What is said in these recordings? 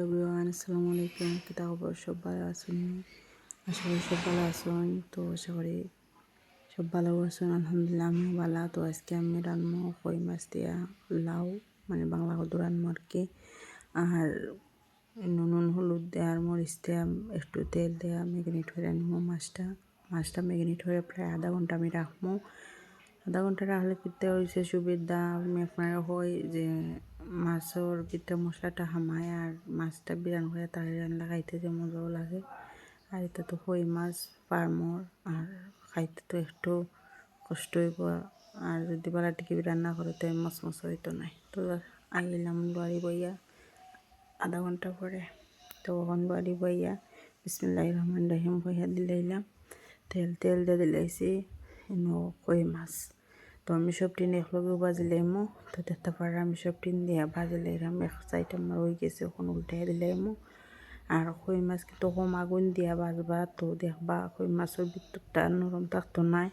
Everyone আসসালামু আলাইকুম। কিতা খবর? সব ভালো আছেন? আশা করি সব ভালো আছেন। তো আশা করি সব ভালো আছেন। আলহামদুলিল্লাহ আমিও ভালো। তো আজকে আমি রান্না কই মাছ দিয়া লাউ, মানে বাংলা কদু রান্না আর কি। আর নুন হলুদ দেওয়ার মরিচ দেওয়া একটু তেল দেওয়া ম্যাগনেট করে নিব মাছটা ম্যাগনেট হয়ে প্রায় আধা ঘন্টা আমি রাখবো। আধা ঘন্টা রাখলে কিতে হয়েছে সুবিধা আমি আপনার হয় যে মাছের ভিতরে মশলাটা হামায় আর মাছটা বিরান করে তার রান্না খাইতে যে মজাও লাগে। আর এটা তো কই মাছ ফার্মর, আর খাইতে তো একটু কষ্ট হইব। আর যদি বেলা টিকি রান্না করে তো মাছ হইতো নাই। তো আইলাম বাড়ি বইয়া আধা ঘন্টা পরে। তো ওখান বাড়ি বইয়া বিসমিল্লাহির রহমানির রহিম বইয়া দিলাইলাম। তেল দিয়ে দিলাইছি কই মাছ। তো আমি সব টিন একলগে বাজিলাইমো। তো দেখতে পারে আমি সব টিন দিয়া বাজিলাইলাম। এক সাইড আমার হয়ে গেছে, ওখান উল্টাই দিলাইমো। আর কই মাছ কিন্তু কম আগুন দিয়া বাজবা, তো দেখবা কই মাছের ভিতরটা নরম থাকতো নাই।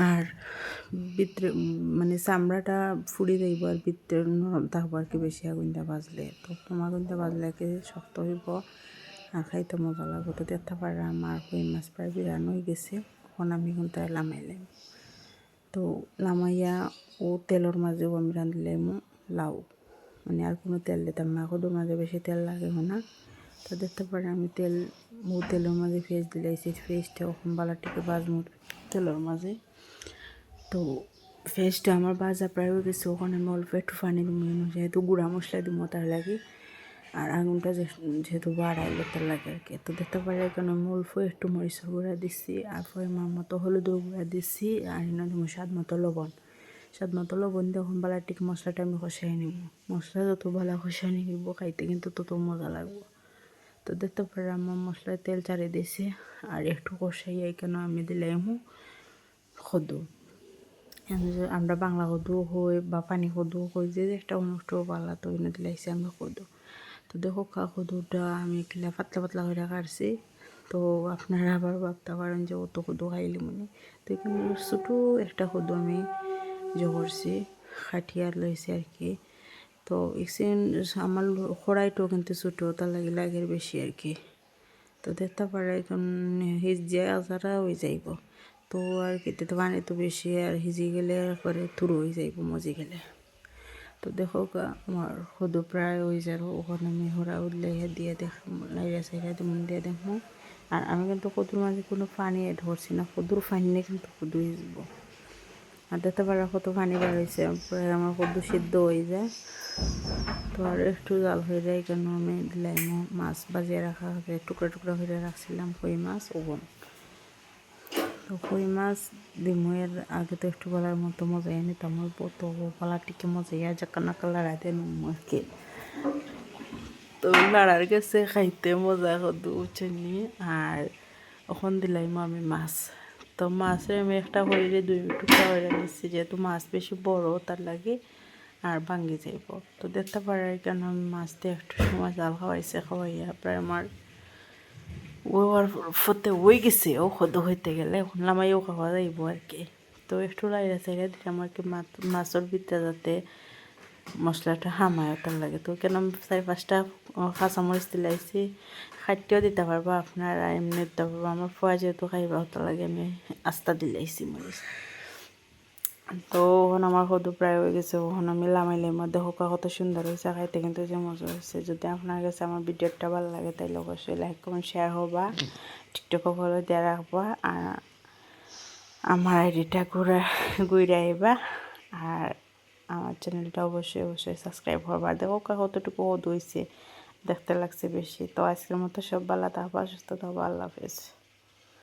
আর ভিতরে মানে চামড়াটা ফুড়ি যাইব, আর ভিতরে নরম থাকবো আর কি বেশি আগুন দিয়ে বাজলে। তো কম আগুন দিয়ে বাজলে কি শক্ত হইব আর খাইতে মজা লাগবে। তো দেখতে পারে আমার কই মাছ প্রায় বিরান হয়ে গেছে। এখন আমি কিন্তু লামাইলাম। তো লামাইয়া ও তেলের মাঝেও আমি রাঁধলাম লাউ, মানে আর কোনো তেল দিতাম না। কদুর মাঝে বেশি তেল লাগে না। তো দেখতে পারে আমি তেলের মাঝে ফেস দিলাইছি। ফেসটা ওখান বালাটিকে বাজমু তেলের মাঝে। তো ফেসটা আমার বাজা প্রায় হয়ে গেছে। ওখানে আমি অল্প একটু পানি দিব, যেহেতু গুঁড়া মশলা দিব তার লাগে, আর আগুনটা যেহেতু বাড়াইলে তার লাগে আর কি। তো দেখতে পারে এখানে আমি অল্প একটু মরিচের গুঁড়া দিচ্ছি, আর পরিমাণ মতো হলুদের গুঁড়া দিচ্ছি, আর এনে দিব স্বাদ মতো লবণ দিয়ে ওখান বালাটিকে মশলাটা আমি কষাই নিব। মশলা যত ভালো কষাই নিব খাইতে কিন্তু তত মজা লাগবে। তো দেখতে পারে আমার মশলায় তেল চাড়িয়ে দিয়েছে, আর একটু কষাই এখানে আমি দিলাম কদু। আমরা বাংলা কদু হই বা পানি কদু হই, যে একটা অনুষ্ঠান পালা, তো এনে দিলাইছি আমরা কদু। তো দেখো কদুটা আমি কিলা পাতলা পাতলা করে কাটছি। তো আপনারা আবার ভাবতে পারেন যে অত কদু খাইলি মনে। তো এখানে ছোটো একটা কদু আমি করছি, খাটিয়ার লইছি আর কি। তো এক্সিন আমার খড়াইটাও কিন্তু ছোটো, তার লাগের বেশি আর কি। তো দেখতে পারে এখন হিজিয়া আচারা হয়ে যাইব। তো আর কি তো পানি তো বেশি, আর হিজি গেলে পরে তুরো হয়ে যাইব মজি গেলে। তো দেখো আমার সদু প্রায় হয়ে যাব। ওখানে আমি হরা উঠলে দিয়ে লাইরা সাইরা দিয়ে দেখবো। আর আমি কিন্তু কদুর মাঝে কোনো পানি এড করছি না, কদুর পানি নিয়ে কিন্তু কদু হিজবো। আর দেখতে পারা কত পানি বার হয়েছে, প্রায় আমার কদু সিদ্ধ হয়ে যায়। তো আর একটু জাল হয়ে যায় কেন আমি দিলাম মাছ বাজিয়ে রাখা হবে, টুকরা টুকরা করে রাখছিলাম কই মাছ ওভন। তো কই মাছ ডিমের আগে তো একটু বলার মতো মজাই নিতাম, তো বলা টিকে মজাই আর যাকানা কালার আদে আর কি। তো লড়ার গেছে খাইতে মজা কদু উঠেনি। আর ওখান দিলাম আমি মাছ। তো মাছের আমি একটা হইলে 2 টুকরা হয়ে নিচ্ছি, যেহেতু মাছ বেশি বড় তার লাগে আর ভাঙ্গি যাইব। তো দেখতে পারে কেন আমি মাছ দিয়ে একটু সময় জাল খাওয়াইয়া প্রায় আমার ও আর ফতে হয়ে গেছে। ও সদু হইতে গেলে এখন লামাইও খাওয়া যাইব আর কি। তো একটু লাইরা চাইরা দিলাম আর কি মাছের ভিতরে যাতে মশলাটা হামায় তার লাগে। তো কেন আমি 4-5টা কাঁচামরিচ দিলাইছি। খাইতেও দিতে পারবো আপনারা, এমনি দিতে পারবো। আমার ফোয়া যেহেতু খাইবা হতো লাগে আমি আস্তা দিলাইছি মরিচ। তো ওখানে আমার কদু প্রায় হয়ে গেছে। ওখানে আমি লামাইলাম মধ্যে হোকা কত সুন্দর হয়েছে, খাইতে কিন্তু যে মজা হয়েছে। যদি আপনার কাছে আমার ভিডিওটা ভালো লাগে তাহলে অবশ্যই লাইক কমেন্ট শেয়ার হবা, টিকটকে ফলো দিয়ে রাখবা, আর আমার আইডিটা ঘুরে আইবা। আর আমার চ্যানেলটা অবশ্যই সাবস্ক্রাইব করবা। দেখো কতটুকু কদু হয়েছে, দেখতে লাগছে বেশি। তো আজকের মতো সব ভালো থাকবা, সুস্থ থাকবা, আল্লাহ হাফেজ।